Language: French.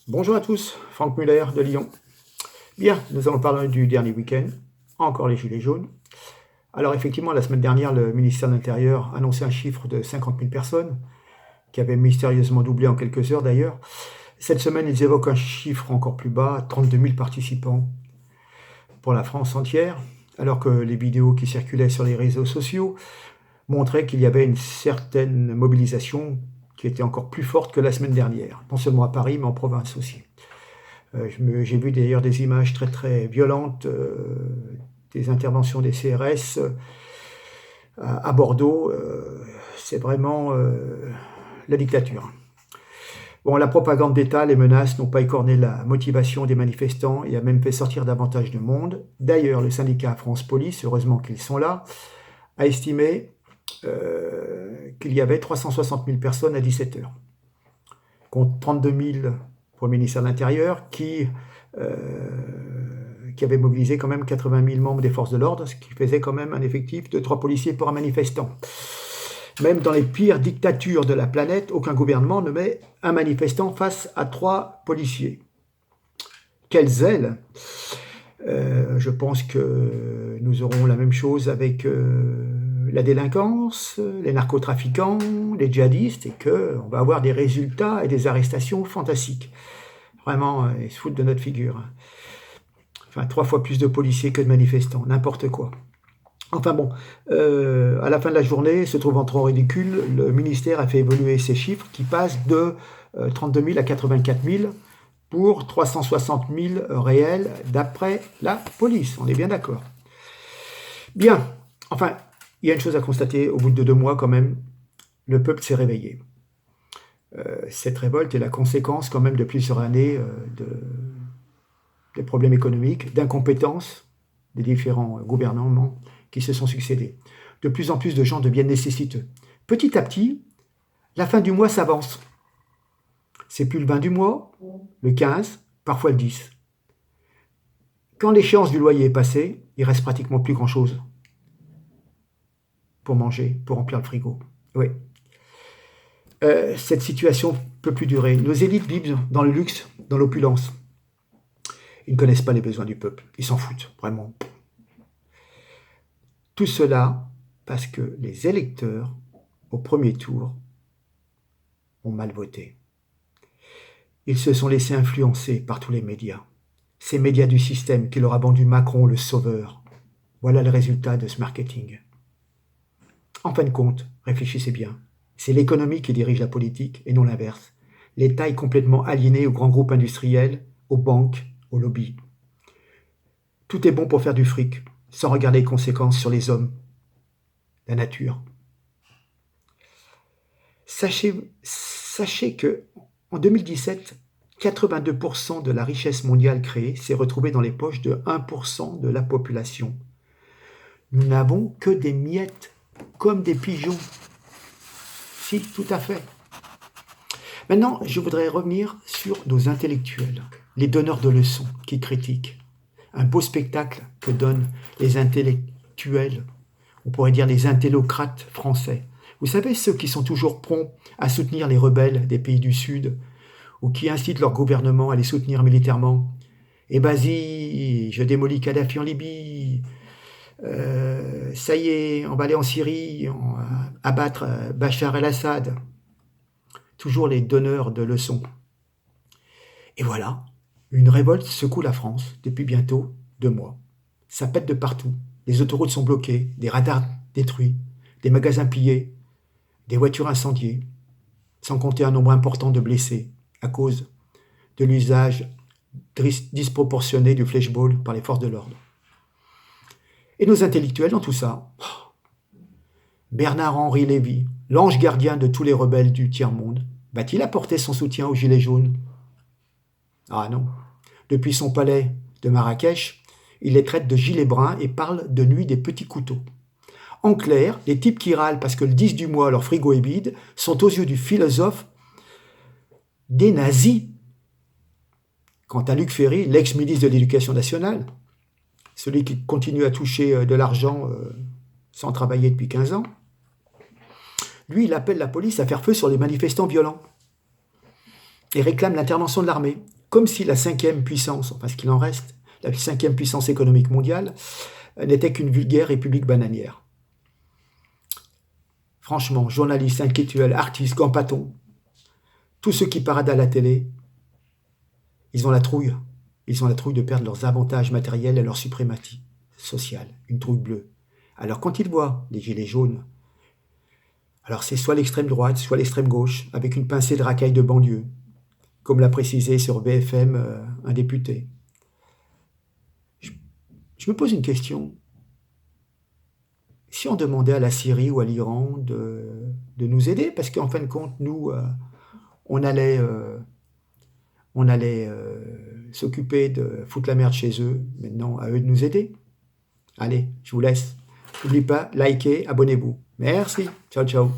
Bonjour à tous, Franck Muller de Lyon. Bien, nous allons parler du dernier week-end, encore les gilets jaunes. Alors effectivement, la semaine dernière, le ministère de l'Intérieur annonçait un chiffre de 50 000 personnes, qui avait mystérieusement doublé en quelques heures d'ailleurs. Cette semaine, ils évoquent un chiffre encore plus bas, 32 000 participants pour la France entière, alors que les vidéos qui circulaient sur les réseaux sociaux montraient qu'il y avait une certaine mobilisation qui était encore plus forte que la semaine dernière, non seulement à Paris, mais en province aussi. J'ai vu d'ailleurs des images très très violentes des interventions des CRS à Bordeaux. C'est vraiment la dictature. Bon, la propagande d'État, les menaces n'ont pas écorné la motivation des manifestants et a même fait sortir davantage de monde. D'ailleurs, le syndicat France Police, heureusement qu'ils sont là, a estimé qu'il y avait 360 000 personnes à 17 heures, contre 32 000 pour le ministère de l'Intérieur, qui avait mobilisé quand même 80 000 membres des forces de l'ordre, ce qui faisait quand même un effectif de 3 policiers pour un manifestant. Même dans les pires dictatures de la planète, aucun gouvernement ne met un manifestant face à 3 policiers. Quel zèle! Je pense que nous aurons la même chose avec la délinquance, les narcotrafiquants, les djihadistes, et qu'on va avoir des résultats et des arrestations fantastiques. Vraiment, ils se foutent de notre figure. Enfin, 3 fois plus de policiers que de manifestants, n'importe quoi. Enfin bon, à la fin de la journée, se trouvant trop ridicule, le ministère a fait évoluer ces chiffres qui passent de 32 000 à 84 000 pour 360 000 réels d'après la police. On est bien d'accord. Bien, enfin, il y a une chose à constater, au bout de 2 mois quand même, le peuple s'est réveillé. Cette révolte est la conséquence quand même de plusieurs années de problèmes économiques, d'incompétence des différents gouvernements qui se sont succédés. De plus en plus de gens deviennent nécessiteux. Petit à petit, la fin du mois s'avance. C'est plus le 20 du mois, le 15, parfois le 10. Quand l'échéance du loyer est passée, il reste pratiquement plus grand-chose pour manger, pour remplir le frigo. Oui. Cette situation ne peut plus durer. Nos élites vivent dans le luxe, dans l'opulence. Ils ne connaissent pas les besoins du peuple. Ils s'en foutent, vraiment. Tout cela parce que les électeurs, au premier tour, ont mal voté. Ils se sont laissés influencer par tous les médias. Ces médias du système qui leur a vendu Macron le sauveur. Voilà le résultat de ce marketing. En fin de compte, réfléchissez bien. C'est l'économie qui dirige la politique et non l'inverse. L'État est complètement aliéné aux grands groupes industriels, aux banques, aux lobbies. Tout est bon pour faire du fric, sans regarder les conséquences sur les hommes, la nature. Sachez que en 2017, 82% de la richesse mondiale créée s'est retrouvée dans les poches de 1% de la population. Nous n'avons que des miettes, comme des pigeons. Si, tout à fait. Maintenant, je voudrais revenir sur nos intellectuels, les donneurs de leçons qui critiquent. Un beau spectacle que donnent les intellectuels, on pourrait dire les intellocrates français. Vous savez, ceux qui sont toujours prompts à soutenir les rebelles des pays du Sud, ou qui incitent leur gouvernement à les soutenir militairement. Et vas-y, je démolis Kadhafi en Libye, ça y est, on va aller en Syrie, on va abattre Bachar el-Assad. Toujours les donneurs de leçons. Et voilà, une révolte secoue la France depuis bientôt 2 mois. Ça pète de partout. Les autoroutes sont bloquées, des radars détruits, des magasins pillés, des voitures incendiées, sans compter un nombre important de blessés à cause de l'usage disproportionné du flashball par les forces de l'ordre. Et nos intellectuels dans tout ça, Bernard-Henri Lévy, l'ange gardien de tous les rebelles du tiers-monde, va-t-il apporter son soutien aux Gilets jaunes? Ah non. Depuis son palais de Marrakech, il les traite de gilets bruns et parle de nuit des petits couteaux. En clair, les types qui râlent parce que le 10 du mois, leur frigo est vide, sont aux yeux du philosophe des nazis. Quant à Luc Ferry, l'ex-ministre de l'Éducation nationale, celui qui continue à toucher de l'argent sans travailler depuis 15 ans, lui, il appelle la police à faire feu sur les manifestants violents et réclame l'intervention de l'armée. comme si la cinquième puissance, enfin ce qu'il en reste, la cinquième puissance économique mondiale, n'était qu'une vulgaire république bananière. Franchement, journalistes, intellectuels, artistes, grands patrons, tous ceux qui paradent à la télé, ils ont la trouille. Ils ont la trouille de perdre leurs avantages matériels et leur suprématie sociale, une trouille bleue. Alors quand ils voient les gilets jaunes, alors c'est soit l'extrême droite, soit l'extrême gauche, avec une pincée de racailles de banlieue, comme l'a précisé sur BFM un député. Je me pose une question. Si on demandait à la Syrie ou à l'Iran de nous aider, parce qu'en fin de compte, nous, on allait s'occuper de foutre la merde chez eux, maintenant à eux de nous aider. Allez, je vous laisse. N'oubliez pas, likez, abonnez-vous. Merci. Ciao, ciao.